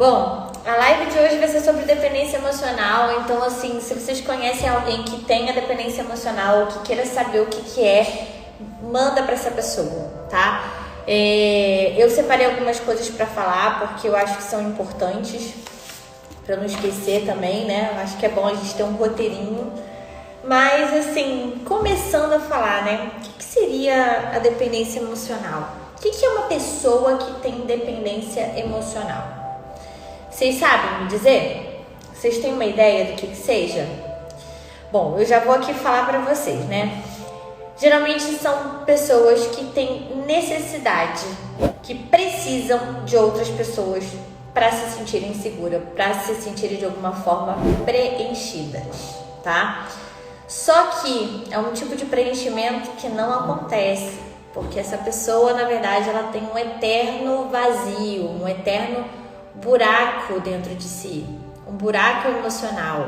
Bom, a live de hoje vai ser sobre dependência emocional, então assim, se vocês conhecem alguém que tenha dependência emocional ou que queira saber o que é, manda para essa pessoa, tá? Eu separei algumas coisas para falar porque eu acho que são importantes, para não esquecer também, né? Eu acho que é bom a gente ter um roteirinho. Mas assim, começando a falar, né? O que seria a dependência emocional? O que é uma pessoa que tem dependência emocional? Vocês sabem me dizer? Vocês têm uma ideia do que seja? Bom, eu já vou aqui falar para vocês, né? Geralmente são pessoas que têm necessidade, que precisam de outras pessoas para se sentirem seguras, para se sentirem de alguma forma preenchidas, tá? Só que é um tipo de preenchimento que não acontece, porque essa pessoa, na verdade, ela tem um eterno vazio, um eterno buraco dentro de si, um buraco emocional.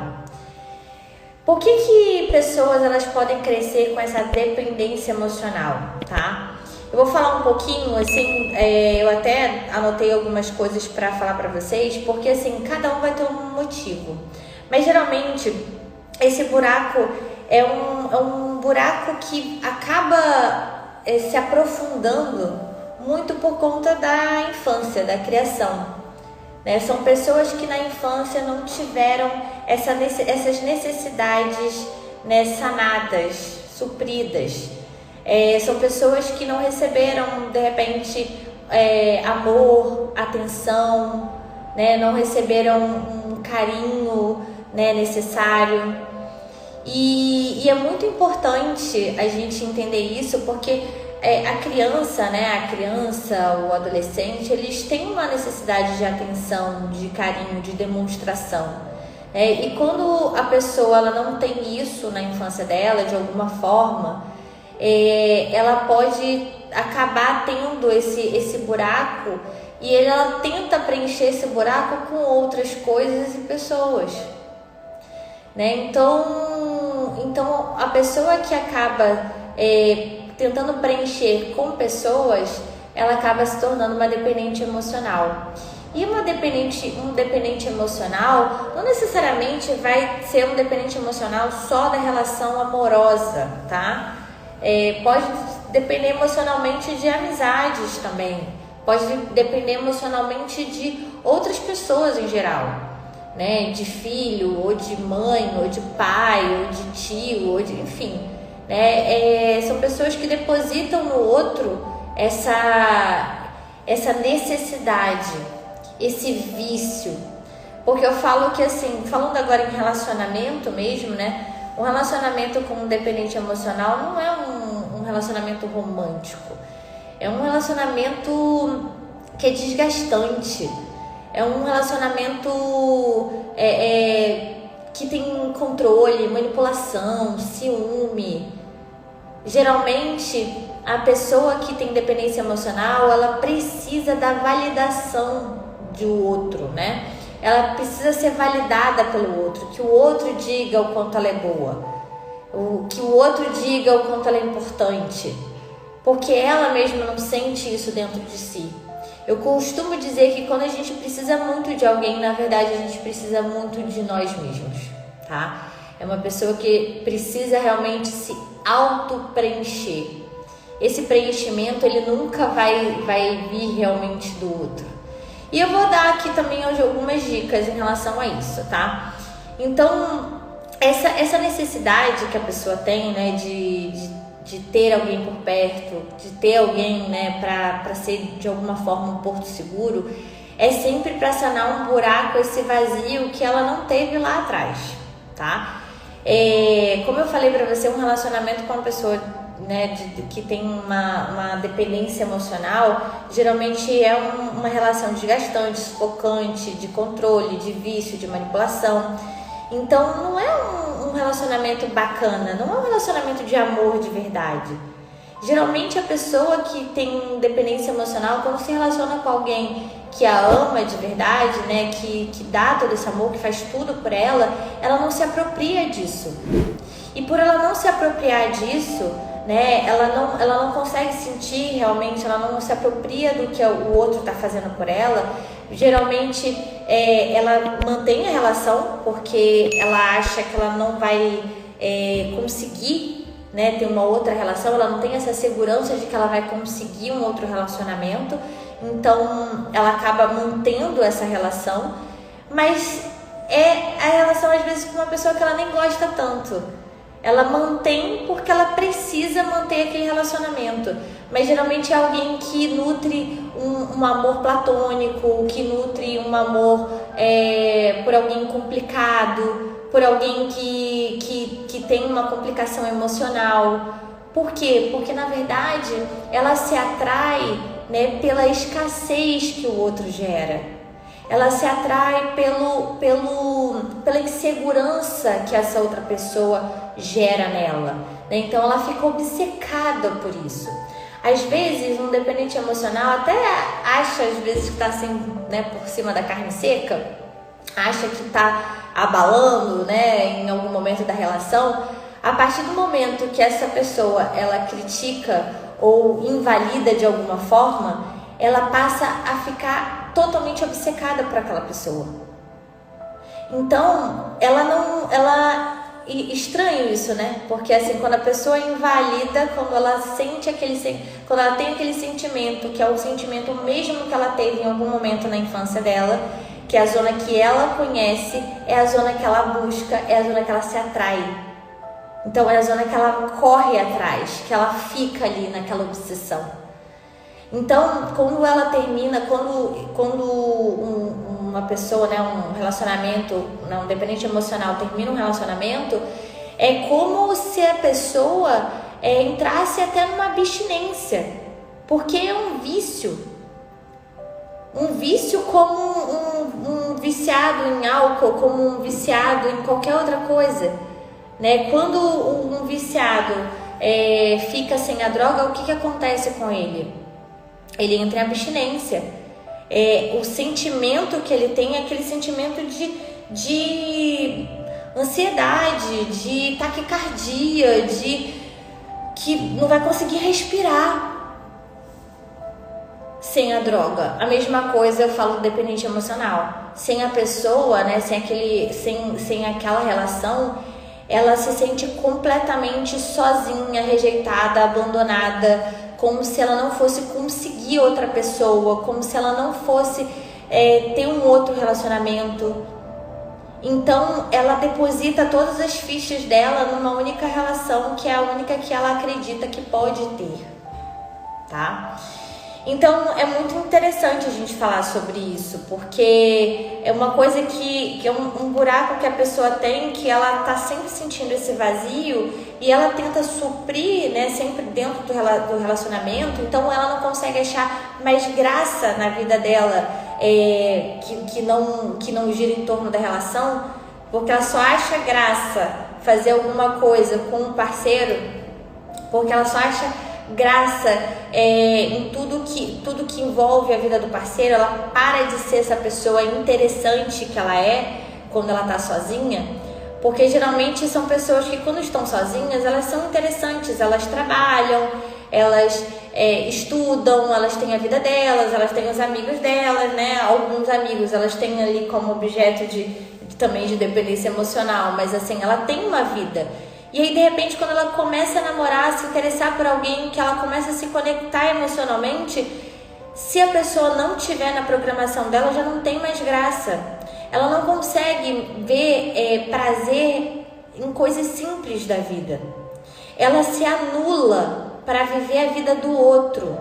Por que pessoas elas podem crescer com essa dependência emocional, tá? Eu vou falar um pouquinho, assim, eu até anotei algumas coisas para falar para vocês, porque assim, cada um vai ter um motivo. Mas geralmente, esse buraco é um buraco que acaba se aprofundando muito por conta da infância, da criação. Né? São pessoas que na infância não tiveram essas necessidades, né, sanadas, supridas. São pessoas que não receberam, de repente, amor, atenção, né? Não receberam um carinho, né, necessário. E é muito importante a gente entender isso, porque a criança, né, o adolescente, eles têm uma necessidade de atenção, de carinho, de demonstração. E quando a pessoa ela não tem isso na infância dela, de alguma forma, ela pode acabar tendo esse buraco e ela tenta preencher esse buraco com outras coisas e pessoas. Né? Então a pessoa que acaba tentando preencher com pessoas, ela acaba se tornando uma dependente emocional. E um dependente emocional não necessariamente vai ser um dependente emocional só da relação amorosa, tá? Pode depender emocionalmente de amizades também, pode depender emocionalmente de outras pessoas em geral, né? De filho, ou de mãe, ou de pai, ou de tio, ou de, enfim, né? São pessoas que depositam no outro essa necessidade, esse vício. Porque eu falo que assim, falando agora em relacionamento mesmo, né? Um relacionamento com um dependente emocional não é um relacionamento romântico. É um relacionamento que é desgastante. É um relacionamento que tem controle, manipulação, ciúme. Geralmente, a pessoa que tem dependência emocional, ela precisa da validação do outro, né? Ela precisa ser validada pelo outro, que o outro diga o quanto ela é boa, que o outro diga o quanto ela é importante, porque ela mesma não sente isso dentro de si. Eu costumo dizer que quando a gente precisa muito de alguém, na verdade a gente precisa muito de nós mesmos, tá? É uma pessoa que precisa realmente se auto-preencher. Esse preenchimento, ele nunca vai vir realmente do outro. E eu vou dar aqui também hoje algumas dicas em relação a isso, tá? Então, essa necessidade que a pessoa tem, né, de ter alguém por perto, de ter alguém, né, para ser de alguma forma um porto seguro, é sempre para sanar um buraco, esse vazio que ela não teve lá atrás, tá? Como eu falei para você, um relacionamento com uma pessoa, né, que tem uma dependência emocional, geralmente é uma relação desgastante, sufocante, de controle, de vício, de manipulação. Então não é um relacionamento bacana, não é um relacionamento de amor de verdade. Geralmente a pessoa que tem dependência emocional, quando se relaciona com alguém que a ama de verdade, né, que dá todo esse amor, que faz tudo por ela não se apropria disso. E por ela não se apropriar disso, né? Ela não consegue sentir realmente, ela não se apropria do que o outro está fazendo por ela. Geralmente ela mantém a relação porque ela acha que ela não vai conseguir, né, ter uma outra relação, ela não tem essa segurança de que ela vai conseguir um outro relacionamento, então ela acaba mantendo essa relação, mas a relação às vezes com uma pessoa que ela nem gosta tanto. Ela mantém porque ela precisa manter aquele relacionamento, mas geralmente é alguém que nutre um amor platônico, que nutre um amor por alguém complicado, por alguém que tem uma complicação emocional. Por quê? Porque na verdade ela se atrai, né, pela escassez que o outro gera. Ela se atrai pela insegurança que essa outra pessoa gera nela, né? Então ela fica obcecada por isso. Às vezes um dependente emocional até acha às vezes que está assim, né, por cima da carne seca, acha que está abalando, né, em algum momento da relação. A partir do momento que essa pessoa ela critica ou invalida de alguma forma, ela passa a ficar totalmente obcecada por aquela pessoa. Então, estranho isso, né? Porque assim, quando a pessoa invalida, quando ela quando ela tem aquele sentimento, que é o sentimento mesmo que ela teve em algum momento na infância dela, que é a zona que ela conhece, é a zona que ela busca, é a zona que ela se atrai. Então, é a zona que ela corre atrás, que ela fica ali naquela obsessão. Então, quando ela termina, quando uma pessoa, né, um relacionamento, um dependente emocional termina um relacionamento, é como se a pessoa entrasse até numa abstinência, porque é um vício. Um vício como um viciado em álcool, como um viciado em qualquer outra coisa, né? Quando um viciado fica sem a droga, o que acontece com ele? Ele entra em abstinência. O sentimento que ele tem é aquele sentimento de ansiedade, de taquicardia, de que não vai conseguir respirar sem a droga. A mesma coisa eu falo do dependente emocional. Sem a pessoa, né, sem aquela relação, ela se sente completamente sozinha, rejeitada, abandonada, como se ela não fosse conseguir outra pessoa, como se ela não fosse ter um outro relacionamento. Então ela deposita todas as fichas dela numa única relação, que é a única que ela acredita que pode ter, tá? Então é muito interessante a gente falar sobre isso, porque é uma coisa que é um buraco que a pessoa tem, que ela tá sempre sentindo esse vazio e ela tenta suprir, né, sempre dentro do relacionamento. Então ela não consegue achar mais graça na vida dela, que não gira em torno da relação, porque ela só acha graça fazer alguma coisa com um parceiro, porque ela só acha graça em tudo que envolve a vida do parceiro. Ela para de ser essa pessoa interessante que ela é quando ela tá sozinha, porque geralmente são pessoas que quando estão sozinhas elas são interessantes, elas trabalham, elas estudam, elas têm a vida delas, elas têm os amigos delas, né? Alguns amigos elas têm ali como objeto também de dependência emocional, mas assim, ela tem uma vida. E aí, de repente, quando ela começa a namorar, se interessar por alguém, que ela começa a se conectar emocionalmente, se a pessoa não tiver na programação dela, já não tem mais graça. Ela não consegue ver prazer em coisas simples da vida. Ela se anula para viver a vida do outro.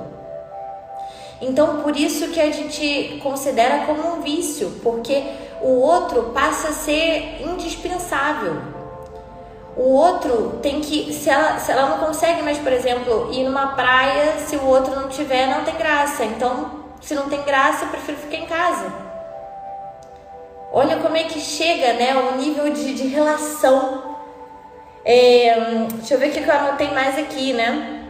Então, por isso que a gente considera como um vício, porque o outro passa a ser indispensável. O outro tem que, se ela não consegue mais, por exemplo, ir numa praia, se o outro não tiver, não tem graça. Então, se não tem graça, eu prefiro ficar em casa. Olha como é que chega, né, o nível de relação. Deixa eu ver o que eu anotei mais aqui, né?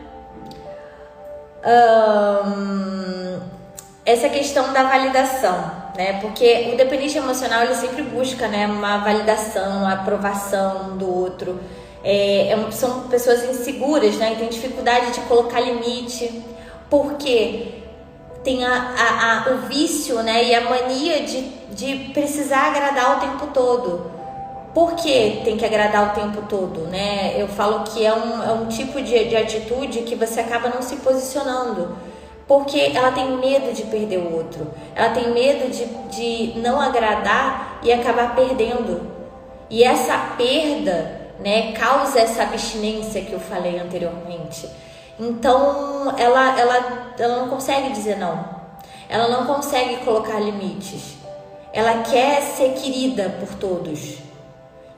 Essa questão da validação, né? Porque o dependente emocional ele sempre busca, né, uma validação, uma aprovação do outro. São pessoas inseguras, né? E tem dificuldade de colocar limite, porque tem o vício, né? E a mania de precisar agradar o tempo todo. Por que tem que agradar o tempo todo, né? Eu falo que é um tipo de atitude que você acaba não se posicionando, porque ela tem medo de perder o outro, ela tem medo de não agradar e acabar perdendo. E essa perda, né, causa essa abstinência que eu falei anteriormente. Então, ela não consegue dizer não, ela não consegue colocar limites, ela quer ser querida por todos.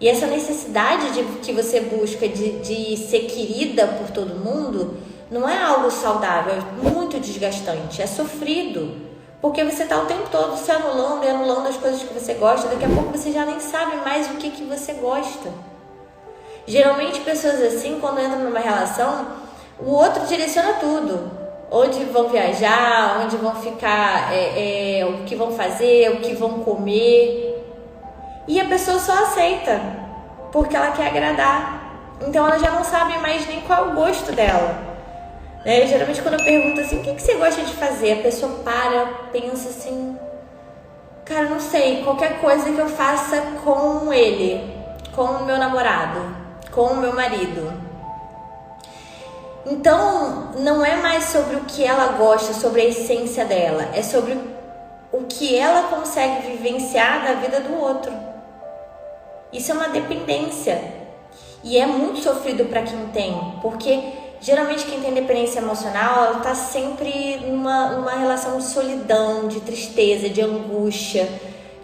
E essa necessidade que você busca de ser querida por todo mundo não é algo saudável, é muito desgastante, é sofrido. Porque você está o tempo todo se anulando e anulando as coisas que você gosta, daqui a pouco você já nem sabe mais o que você gosta. Geralmente pessoas assim, quando entram numa relação, o outro direciona tudo. Onde vão viajar, onde vão ficar, o que vão fazer, o que vão comer. E a pessoa só aceita, porque ela quer agradar. Então ela já não sabe mais nem qual é o gosto dela. Geralmente quando eu pergunto assim, o que você gosta de fazer? A pessoa pensa assim, cara, não sei, qualquer coisa que eu faça com ele, com o meu namorado, com o meu marido. Então não é mais sobre o que ela gosta, sobre a essência dela, é sobre o que ela consegue vivenciar da vida do outro. Isso é uma dependência e é muito sofrido para quem tem, porque geralmente quem tem dependência emocional, ela está sempre numa relação de solidão, de tristeza, de angústia,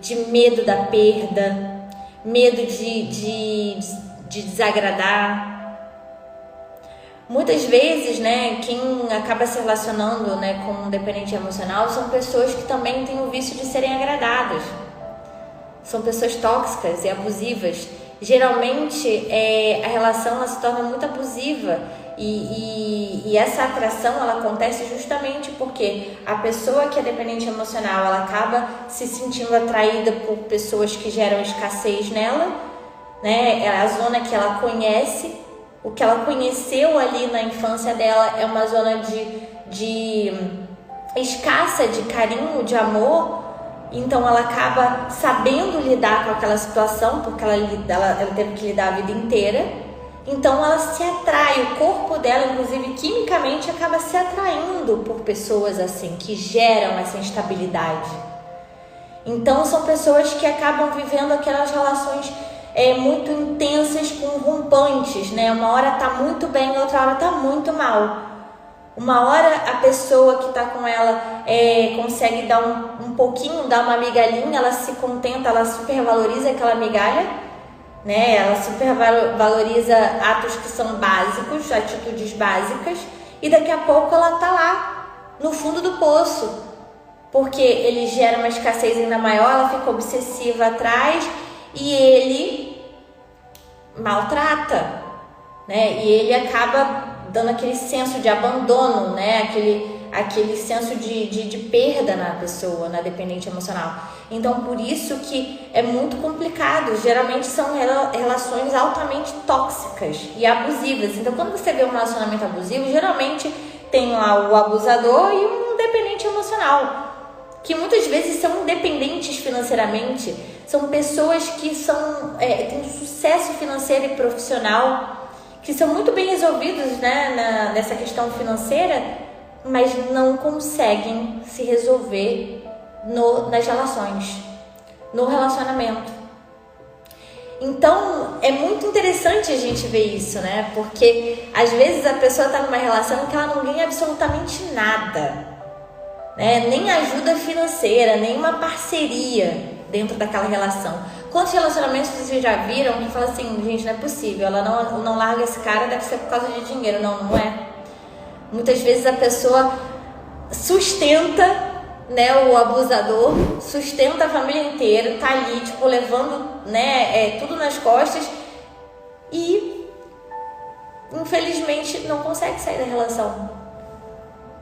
de medo da perda, medo de desagradar. Muitas vezes, né, quem acaba se relacionando, né, com um dependente emocional são pessoas que também têm o vício de serem agradadas. São pessoas tóxicas e abusivas. Geralmente, a relação ela se torna muito abusiva e essa atração ela acontece justamente porque a pessoa que é dependente emocional ela acaba se sentindo atraída por pessoas que geram escassez nela, né? É a zona que ela conhece, o que ela conheceu ali na infância dela é uma zona de escassa de carinho, de amor. Então ela acaba sabendo lidar com aquela situação, porque ela teve que lidar a vida inteira. Então ela se atrai, o corpo dela, inclusive quimicamente, acaba se atraindo por pessoas assim, que geram essa instabilidade. Então são pessoas que acabam vivendo aquelas relações muito intensas com rompantes, né? Uma hora tá muito bem, outra hora tá muito mal. Uma hora a pessoa que está com ela consegue dar um pouquinho, dar uma migalhinha, ela se contenta, ela supervaloriza aquela migalha, né? Ela supervaloriza atos que são básicos, atitudes básicas, e daqui a pouco ela está lá, no fundo do poço, porque ele gera uma escassez ainda maior, ela fica obsessiva atrás e ele maltrata, né? E ele acaba dando aquele senso de abandono, né? Aquele senso de perda na pessoa, na dependente emocional. Então, por isso que é muito complicado. Geralmente são relações altamente tóxicas e abusivas. Então, quando você vê um relacionamento abusivo, geralmente tem lá o abusador e um dependente emocional, que muitas vezes são independentes financeiramente, são pessoas que têm sucesso financeiro e profissional, que são muito bem resolvidos, né, nessa questão financeira, mas não conseguem se resolver nas relações, no relacionamento. Então, é muito interessante a gente ver isso, né? Porque às vezes a pessoa está numa relação que ela não ganha absolutamente nada, né? Nem ajuda financeira, nem uma parceria dentro daquela relação. Quantos relacionamentos vocês já viram que falam assim, gente, não é possível, ela não larga esse cara, deve ser por causa de dinheiro. Não é. Muitas vezes a pessoa sustenta, né, o abusador, sustenta a família inteira, tá ali, tipo, levando, né, tudo nas costas e, infelizmente, não consegue sair da relação.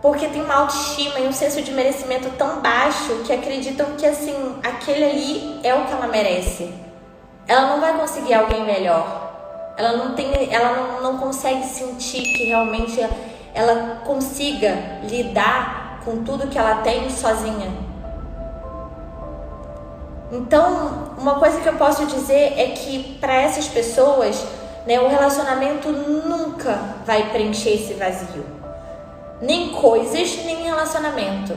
Porque tem uma autoestima e um senso de merecimento tão baixo que acreditam que, assim, aquele ali é o que ela merece. Ela não vai conseguir alguém melhor. ela não consegue sentir que realmente ela consiga lidar com tudo que ela tem sozinha. Então, uma coisa que eu posso dizer é que para essas pessoas, né, o relacionamento nunca vai preencher esse vazio. Nem coisas, nem relacionamento.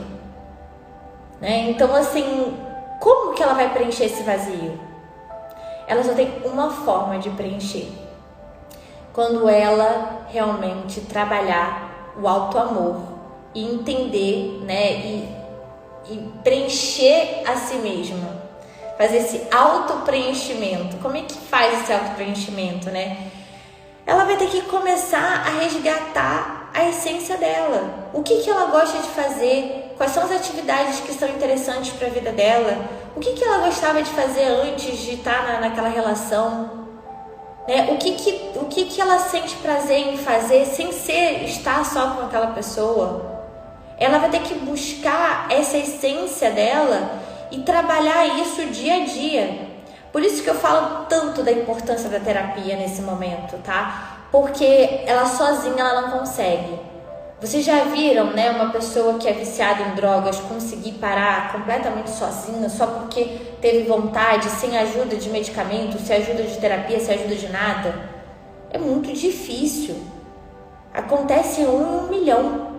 Né? Então, assim, como que ela vai preencher esse vazio? Ela só tem uma forma de preencher. Quando ela realmente trabalhar o auto-amor e entender, né, e preencher a si mesma. Fazer esse auto-preenchimento. Como é que faz esse auto-preenchimento, né? Ela vai ter que começar a resgatar a essência dela. O que ela gosta de fazer? Quais são as atividades que são interessantes para a vida dela? O que ela gostava de fazer antes de estar naquela relação? Né? O que ela sente prazer em fazer sem estar só com aquela pessoa? Ela vai ter que buscar essa essência dela e trabalhar isso dia a dia. Por isso que eu falo tanto da importância da terapia nesse momento, tá? Porque ela sozinha ela não consegue. Vocês já viram, né, uma pessoa que é viciada em drogas conseguir parar completamente sozinha só porque teve vontade, sem ajuda de medicamento, sem ajuda de terapia, sem ajuda de nada? É muito difícil. Acontece em 1 milhão.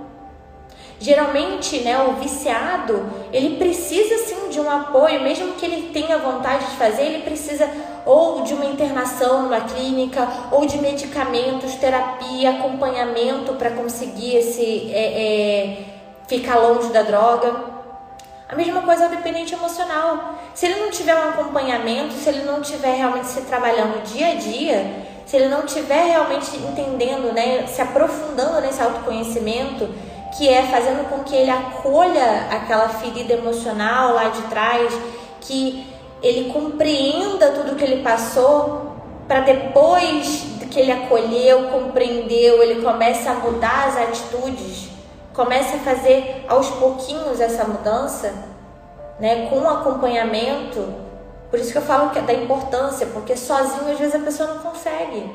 Geralmente, né, o viciado, ele precisa sim de um apoio, mesmo que ele tenha vontade de fazer, ele precisa ou de uma internação numa clínica, ou de medicamentos, terapia, acompanhamento para conseguir ficar longe da droga. A mesma coisa é o dependente emocional. Se ele não tiver um acompanhamento, se ele não estiver realmente se trabalhando dia a dia, se ele não estiver realmente entendendo, né, se aprofundando nesse autoconhecimento, que é fazendo com que ele acolha aquela ferida emocional lá de trás, que ele compreenda tudo que ele passou, para depois que ele acolheu, compreendeu, ele comece a mudar as atitudes, comece a fazer aos pouquinhos essa mudança, né, com acompanhamento. Por isso que eu falo da importância, porque sozinho às vezes a pessoa não consegue.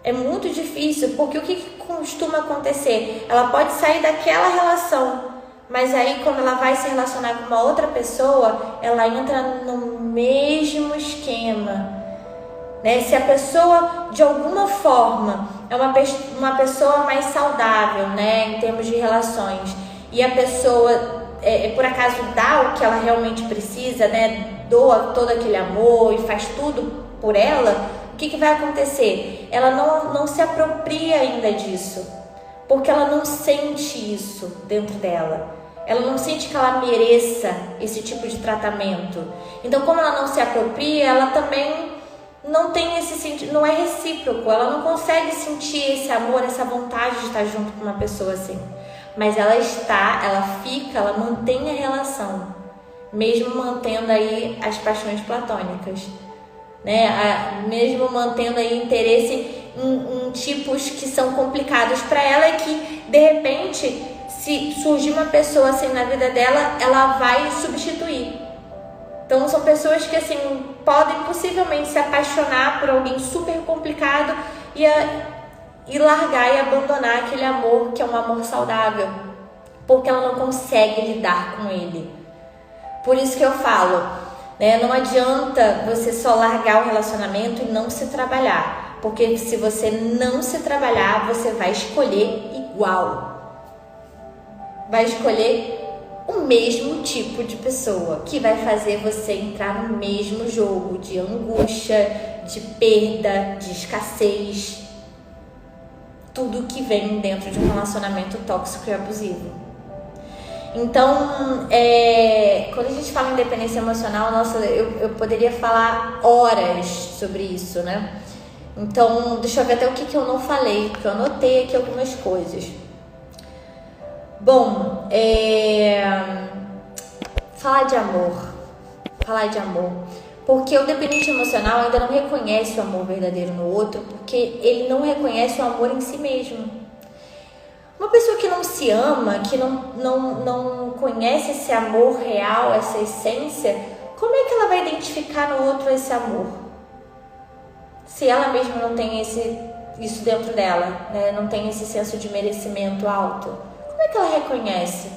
É muito difícil, porque o que costuma acontecer? Ela pode sair daquela relação, mas aí quando ela vai se relacionar com uma outra pessoa, ela entra no mesmo esquema, né? Se a pessoa, de alguma forma, é uma pessoa mais saudável, né, em termos de relações, e a pessoa, por acaso, dá o que ela realmente precisa, né, doa todo aquele amor e faz tudo por ela, o que vai acontecer? Ela não se apropria ainda disso, porque ela não sente isso dentro dela. Ela não sente que ela mereça esse tipo de tratamento. Então, como ela não se apropria, ela também não tem esse sentido, não é recíproco. Ela não consegue sentir esse amor, essa vontade de estar junto com uma pessoa assim. Mas ela fica, ela mantém a relação, mesmo mantendo aí as paixões platônicas. Né? Mesmo mantendo aí interesse em tipos que são complicados para ela, e que de repente, se surgir uma pessoa assim na vida dela, ela vai substituir. Então são pessoas que assim podem possivelmente se apaixonar por alguém super complicado e largar e abandonar aquele amor que é um amor saudável, porque ela não consegue lidar com ele. Por isso que eu falo, né, não adianta você só largar o relacionamento e não se trabalhar, porque se você não se trabalhar, você vai escolher igual. Vai escolher o mesmo tipo de pessoa, que vai fazer você entrar no mesmo jogo de angústia, de perda, de escassez. Tudo que vem dentro de um relacionamento tóxico e abusivo. Então, quando a gente fala em dependência emocional, nossa, eu poderia falar horas sobre isso, né? Então, deixa eu ver até o que eu não falei, porque eu anotei aqui algumas coisas. Bom, falar de amor. Porque o dependente emocional ainda não reconhece o amor verdadeiro no outro, porque ele não reconhece o amor em si mesmo. Uma pessoa que não se ama, que não conhece esse amor real, essa essência, como é que ela vai identificar no outro esse amor? se ela mesma não tem isso dentro dela, né? Não tem esse senso de merecimento alto? Como é que ela reconhece?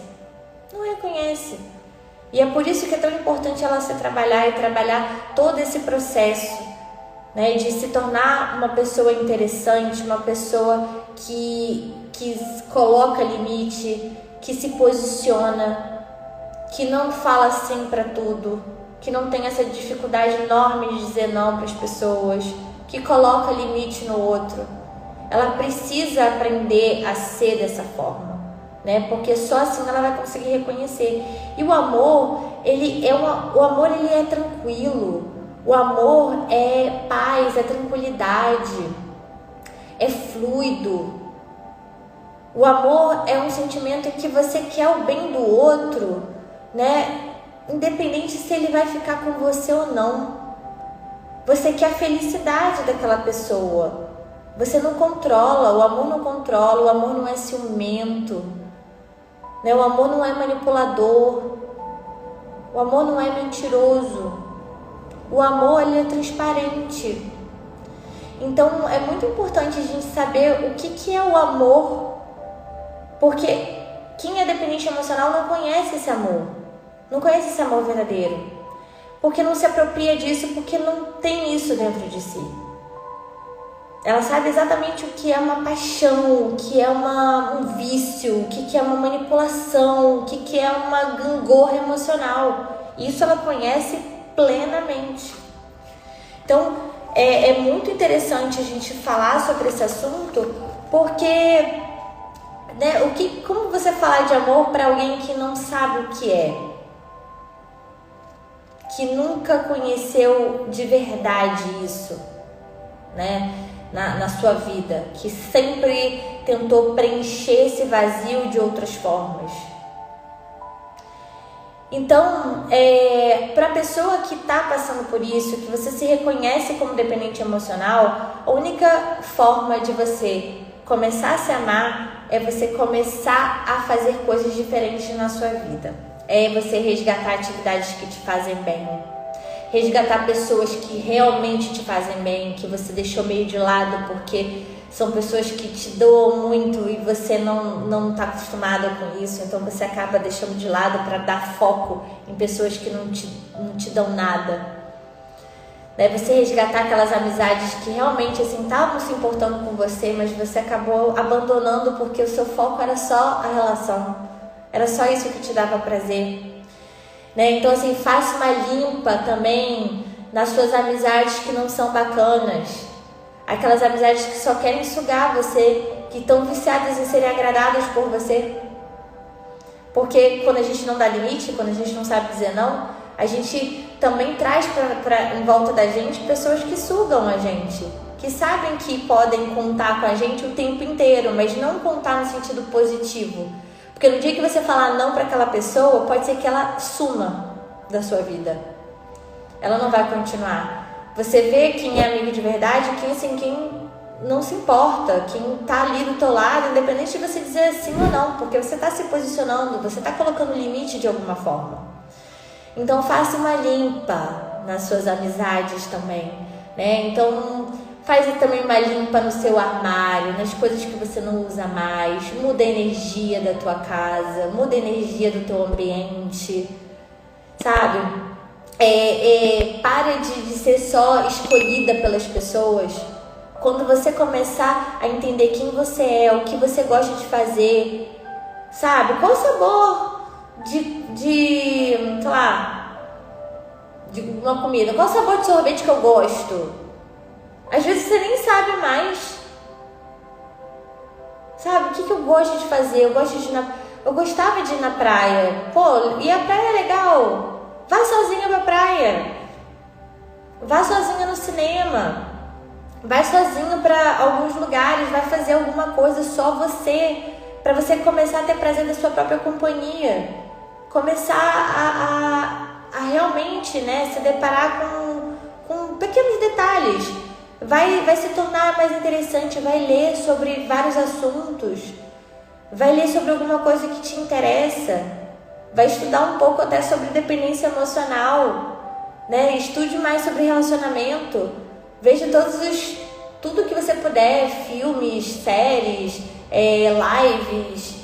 Não reconhece. E é por isso que é tão importante ela se trabalhar e trabalhar todo esse processo, né? De se tornar uma pessoa interessante, uma pessoa que coloca limite, que se posiciona, que não fala sim para tudo, que não tem essa dificuldade enorme de dizer não para as pessoas, que coloca limite no outro. Ela precisa aprender a ser dessa forma, né? Porque só assim ela vai conseguir reconhecer. E o amor, ele é tranquilo. O amor é paz, é tranquilidade, é fluido. O amor é um sentimento em que você quer o bem do outro, né? Independente se ele vai ficar com você ou não. Você quer a felicidade daquela pessoa. Você não controla, o amor não controla, o amor não é ciumento, né? O amor não é manipulador, o amor não é mentiroso, o amor ele é transparente. Então é muito importante a gente saber o que é o amor, porque quem é dependente emocional não conhece esse amor, não conhece esse amor verdadeiro, porque não se apropria disso, porque não tem isso dentro de si. Ela sabe exatamente o que é uma paixão, o que é um vício, o que é uma manipulação, o que é uma gangorra emocional. Isso ela conhece plenamente. Então, é muito interessante a gente falar sobre esse assunto, porque, né, como você falar de amor para alguém que não sabe o que é? Que nunca conheceu de verdade isso, né? Na sua vida, que sempre tentou preencher esse vazio de outras formas. Então, para a pessoa que está passando por isso, que você se reconhece como dependente emocional, a única forma de você começar a se amar é você começar a fazer coisas diferentes na sua vida. É você resgatar atividades que te fazem bem. Resgatar pessoas que realmente te fazem bem, que você deixou meio de lado porque são pessoas que te doam muito e você não está acostumada com isso, então você acaba deixando de lado para dar foco em pessoas que não te dão nada. Né? Você resgatar aquelas amizades que realmente assim estavam se importando com você, mas você acabou abandonando porque o seu foco era só a relação, era só isso que te dava prazer. Né? Então assim, faça uma limpa também nas suas amizades que não são bacanas, aquelas amizades que só querem sugar você, que estão viciadas em serem agradadas por você. Porque quando a gente não dá limite, quando a gente não sabe dizer não, a gente também traz em volta da gente pessoas que sugam a gente, que sabem que podem contar com a gente o tempo inteiro, mas não contar no sentido positivo. Porque no dia que você falar não para aquela pessoa, pode ser que ela suma da sua vida. Ela não vai continuar. Você vê quem é amigo de verdade, quem não se importa, quem tá ali do teu lado, independente de você dizer sim ou não, porque você tá se posicionando, você tá colocando limite de alguma forma. Então faça uma limpa nas suas amizades também, né? Então faz também uma limpa no seu armário, nas coisas que você não usa mais. Muda a energia da tua casa, muda a energia do teu ambiente, sabe? Para de ser só escolhida pelas pessoas. Quando você começar a entender quem você é, o que você gosta de fazer, sabe? Qual o sabor sei lá, de uma comida? Qual o sabor de sorvete que eu gosto? Às vezes você nem sabe mais. Sabe, o que eu gosto de fazer? Eu gostava de ir na praia. Pô, e a praia é legal. Vá sozinha pra praia. Vá sozinha no cinema. Vai sozinho para alguns lugares. Vai fazer alguma coisa só você. Para você começar a ter prazer da sua própria companhia. Começar a realmente, né, se deparar com pequenos detalhes. Vai se tornar mais interessante, vai ler sobre vários assuntos, vai ler sobre alguma coisa que te interessa, vai estudar um pouco até sobre dependência emocional, né? Estude mais sobre relacionamento, Veja tudo que você puder, filmes, séries, lives,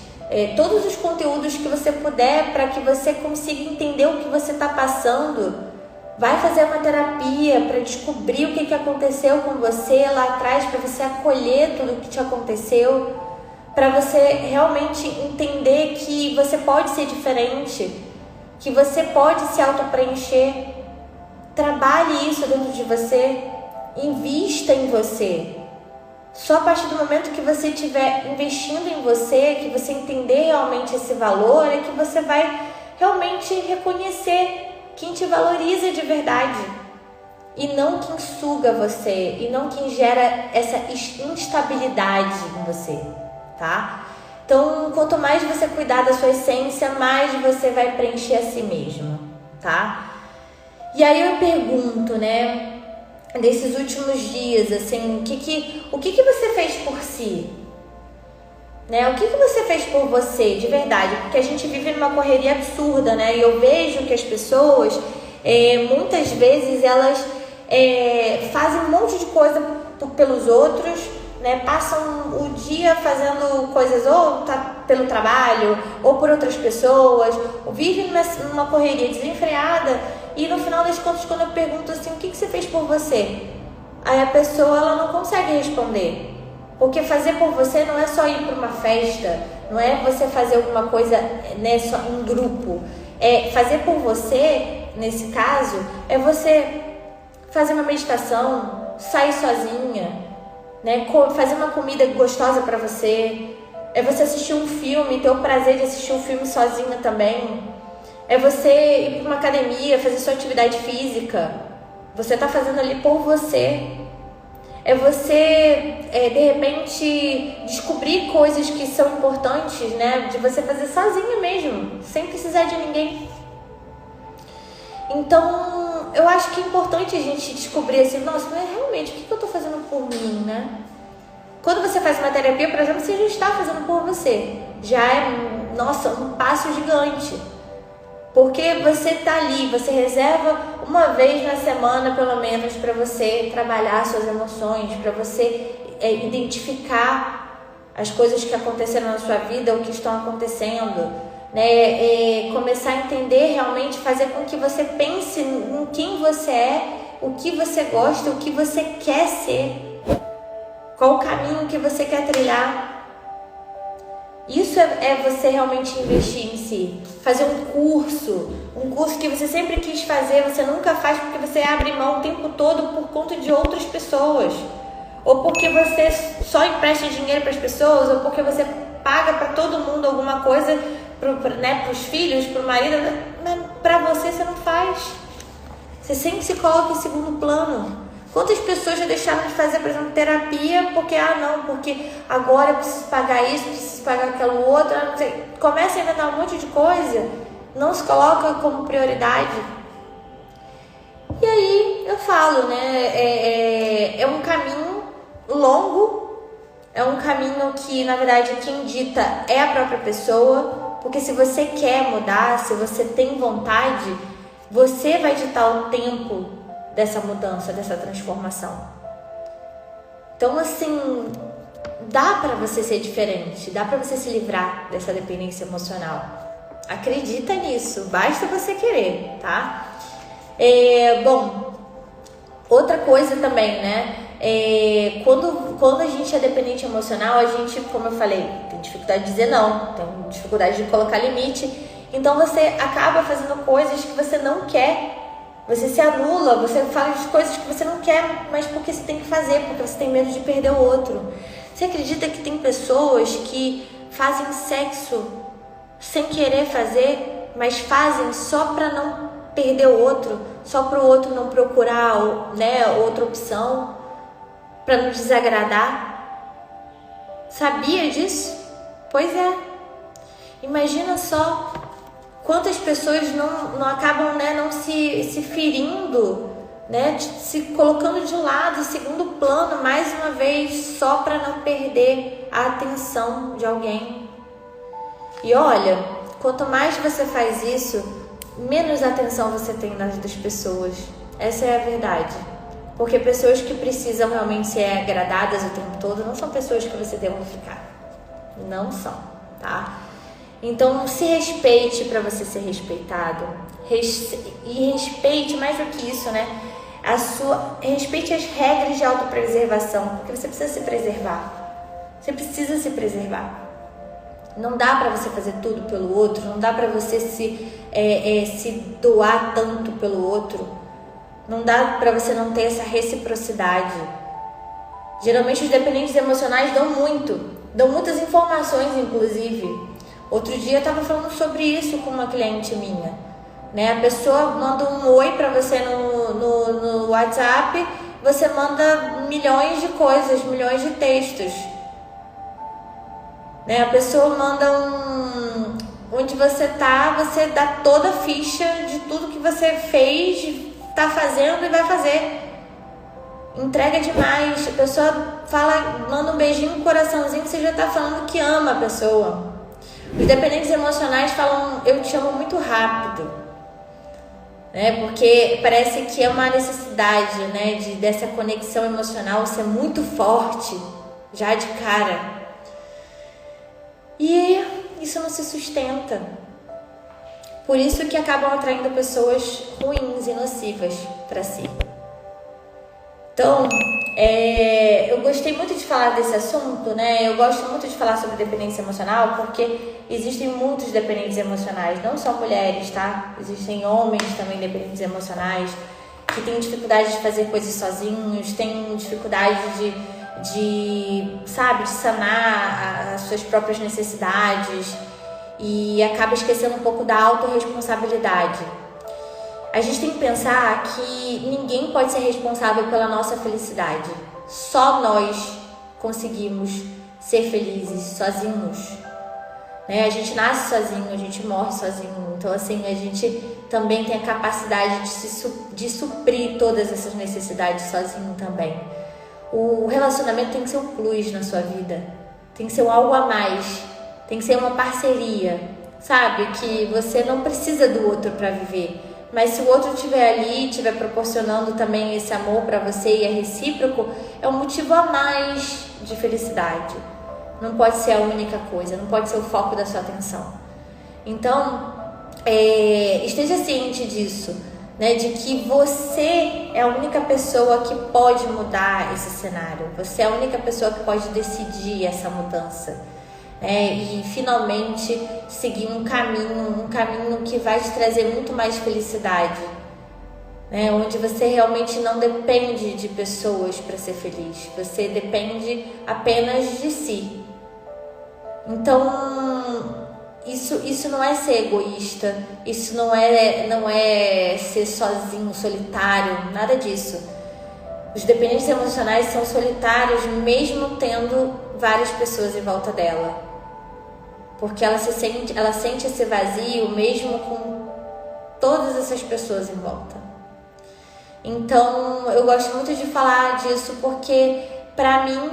todos os conteúdos que você puder, para que você consiga entender o que você está passando. Vai fazer uma terapia para descobrir o que aconteceu com você lá atrás, para você acolher tudo o que te aconteceu, para você realmente entender que você pode ser diferente, que você pode se auto-preencher. Trabalhe isso dentro de você, invista em você. Só a partir do momento que você estiver investindo em você, que você entender realmente esse valor, é que você vai realmente reconhecer quem te valoriza de verdade e não quem suga você, e não quem gera essa instabilidade em você, tá? Então, quanto mais você cuidar da sua essência, mais você vai preencher a si mesmo, tá? E aí eu pergunto, né, desses últimos dias, assim, o que você fez por si? Né? O que você fez por você, de verdade? Porque a gente vive numa correria absurda, né? E eu vejo que as pessoas, muitas vezes, elas fazem um monte de coisa pelos outros, né? Passam o dia fazendo coisas ou pelo trabalho, ou por outras pessoas, ou vivem numa correria desenfreada, e no final das contas, quando eu pergunto assim, o que você fez por você? Aí a pessoa, ela não consegue responder. Porque fazer por você não é só ir para uma festa, não é você fazer alguma coisa, né, só em grupo. Fazer por você, nesse caso, é você fazer uma meditação, sair sozinha, né, fazer uma comida gostosa para você. É você assistir um filme, ter o prazer de assistir um filme sozinha também. É você ir para uma academia, fazer sua atividade física. Você está fazendo ali por você. É você, de repente, descobrir coisas que são importantes, né? De você fazer sozinha mesmo, sem precisar de ninguém. Então, eu acho que é importante a gente descobrir assim, nossa, mas realmente, o que eu estou fazendo por mim, né? Quando você faz uma terapia, por exemplo, você já está fazendo por você. Já é, nossa, um passo gigante. Porque você está ali, você reserva uma vez na semana, pelo menos, para você trabalhar suas emoções, para você identificar as coisas que aconteceram na sua vida, o que estão acontecendo, né? Começar a entender realmente, fazer com que você pense em quem você é, o que você gosta, o que você quer ser, qual o caminho que você quer trilhar. Isso é você realmente investir em si. Fazer um curso que você sempre quis fazer, você nunca faz porque você abre mão o tempo todo por conta de outras pessoas. Ou porque você só empresta dinheiro para as pessoas, ou porque você paga para todo mundo alguma coisa, para os filhos, para o marido, mas para você não faz. Você sempre se coloca em segundo plano. Quantas pessoas já deixaram de fazer, por exemplo, terapia porque, porque agora eu preciso pagar isso, preciso pagar aquilo outro, não sei. Começa a inventar um monte de coisa, não se coloca como prioridade. E aí eu falo, né, é um caminho longo, é um caminho que, na verdade, quem dita é a própria pessoa, porque se você quer mudar, se você tem vontade, você vai ditar o tempo dessa mudança, dessa transformação. Então, assim, dá para você ser diferente, dá para você se livrar dessa dependência emocional. Acredita nisso, basta você querer, tá? Bom, outra coisa também, né? Quando a gente é dependente emocional, a gente, como eu falei, tem dificuldade de dizer não, tem dificuldade de colocar limite. Então, você acaba fazendo coisas que você não quer. Você se anula, você fala de coisas que você não quer, mas porque você tem que fazer, porque você tem medo de perder o outro. Você acredita que tem pessoas que fazem sexo sem querer fazer, mas fazem só para não perder o outro, só para o outro não procurar, né, outra opção, para não desagradar? Sabia disso? Pois é. Imagina só quantas pessoas não acabam, né, não se ferindo, né, se colocando de lado, segundo plano, mais uma vez, só para não perder a atenção de alguém. E olha, quanto mais você faz isso, menos atenção você tem das pessoas. Essa é a verdade. Porque pessoas que precisam realmente ser agradadas o tempo todo não são pessoas que você deva ficar. Não são, tá? Então, se respeite para você ser respeitado. E respeite, mais do que isso, né? Respeite as regras de autopreservação, porque você precisa se preservar. Você precisa se preservar. Não dá para você fazer tudo pelo outro, não dá para você se doar tanto pelo outro. Não dá para você não ter essa reciprocidade. Geralmente os dependentes emocionais dão muitas informações, inclusive. Outro dia eu estava falando sobre isso com uma cliente minha, né? A pessoa manda um oi para você no WhatsApp, você manda milhões de coisas, milhões de textos, né? A pessoa manda onde você tá, você dá toda a ficha de tudo que você fez, tá fazendo e vai fazer. Entrega demais. A pessoa manda um beijinho, um coraçãozinho, você já tá falando que ama a pessoa. Os dependentes emocionais falam eu te amo muito rápido, né? Porque parece que é uma necessidade, né? Dessa conexão emocional ser muito forte já de cara. E isso não se sustenta. Por isso que acabam atraindo pessoas ruins e nocivas para si. Então, eu gostei muito de falar desse assunto, né? Eu gosto muito de falar sobre dependência emocional porque existem muitos dependentes emocionais, não só mulheres, tá? Existem homens também dependentes emocionais que têm dificuldade de fazer coisas sozinhos, têm dificuldade de sanar as suas próprias necessidades e acaba esquecendo um pouco da autorresponsabilidade. A gente tem que pensar que ninguém pode ser responsável pela nossa felicidade. Só nós conseguimos ser felizes sozinhos, né? A gente nasce sozinho, a gente morre sozinho. Então, assim, a gente também tem a capacidade de suprir todas essas necessidades sozinho também. O relacionamento tem que ser um plus na sua vida. Tem que ser um algo a mais. Tem que ser uma parceria, sabe? Que você não precisa do outro para viver. Mas se o outro estiver ali, estiver proporcionando também esse amor para você e é recíproco, é um motivo a mais de felicidade. Não pode ser a única coisa, não pode ser o foco da sua atenção. Então, esteja ciente disso, né? De que você é a única pessoa que pode mudar esse cenário. Você é a única pessoa que pode decidir essa mudança. E finalmente seguir um caminho que vai te trazer muito mais felicidade, né? Onde você realmente não depende de pessoas para ser feliz, você depende apenas de si. Então isso não é ser egoísta, isso não é ser sozinho, solitário, nada disso. Os dependentes emocionais são solitários mesmo tendo várias pessoas em volta dela. Porque ela sente esse vazio mesmo com todas essas pessoas em volta. Então, eu gosto muito de falar disso porque, para mim,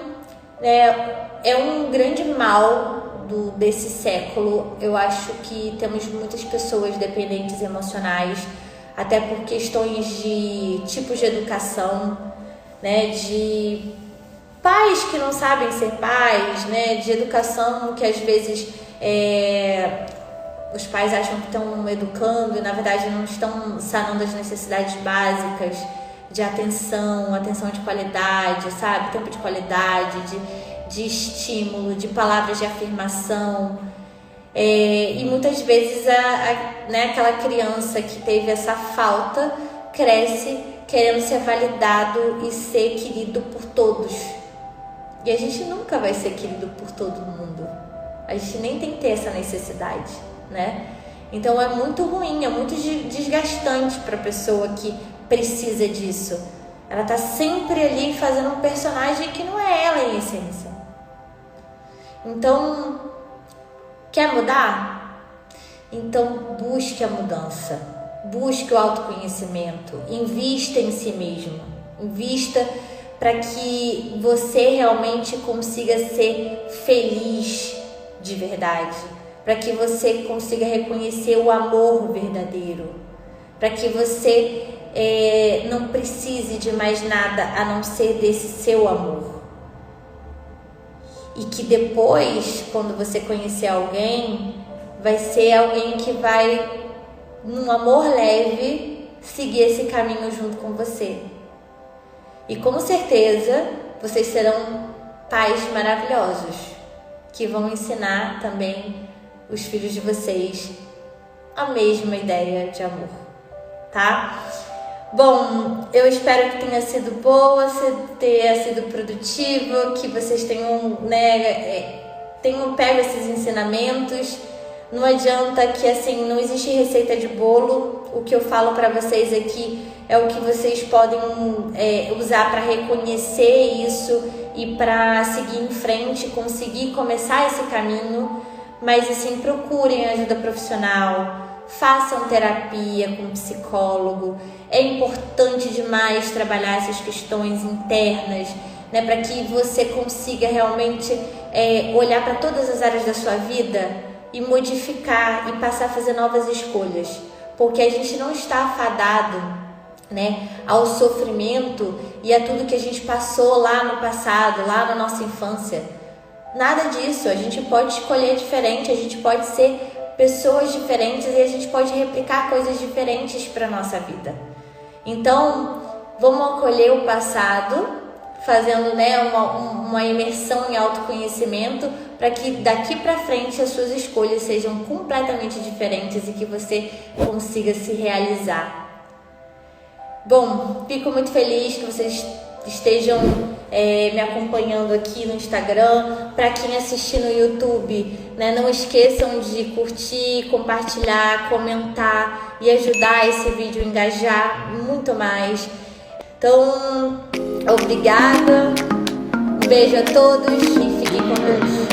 é um grande mal desse século. Eu acho que temos muitas pessoas dependentes emocionais, até por questões de tipos de educação, né, de pais que não sabem ser pais, né, de educação que às vezes os pais acham que estão educando e na verdade não estão sanando as necessidades básicas de atenção de qualidade, sabe? Tempo de qualidade, de estímulo, de palavras de afirmação. E muitas vezes aquela criança que teve essa falta cresce querendo ser validado e ser querido por todos. E a gente nunca vai ser querido por todo mundo. A gente nem tem que ter essa necessidade, né? Então é muito ruim, é muito desgastante para a pessoa que precisa disso. Ela tá sempre ali fazendo um personagem que não é ela em essência. Então, quer mudar? Então busque a mudança, busque o autoconhecimento, invista em si mesmo, invista para que você realmente consiga ser feliz de verdade, para que você consiga reconhecer o amor verdadeiro, para que você não precise de mais nada a não ser desse seu amor. E que depois, quando você conhecer alguém, vai ser alguém que vai, num amor leve, seguir esse caminho junto com você. E com certeza, vocês serão pais maravilhosos, que vão ensinar também os filhos de vocês a mesma ideia de amor, tá? Bom, eu espero que tenha sido boa, tenha sido produtivo, que vocês tenham pego esses ensinamentos. Não adianta que, assim, não existe receita de bolo. O que eu falo para vocês aqui é o que vocês podem usar para reconhecer isso e para seguir em frente, conseguir começar esse caminho. Mas, assim, procurem ajuda profissional, façam terapia com psicólogo. É importante demais trabalhar essas questões internas, né, para que você consiga realmente olhar para todas as áreas da sua vida e modificar e passar a fazer novas escolhas, porque a gente não está afadado, né, ao sofrimento e a tudo que a gente passou lá no passado, lá na nossa infância. Nada disso. A gente pode escolher diferente, a gente pode ser pessoas diferentes e a gente pode replicar coisas diferentes para a nossa vida. Então, vamos acolher o passado, fazendo, né, uma imersão em autoconhecimento, para que daqui para frente as suas escolhas sejam completamente diferentes e que você consiga se realizar. Bom, fico muito feliz que vocês estejam me acompanhando aqui no Instagram. Para quem assistir no YouTube, né, não esqueçam de curtir, compartilhar, comentar e ajudar esse vídeo a engajar muito mais. Então, obrigada, um beijo a todos e fiquem com Deus.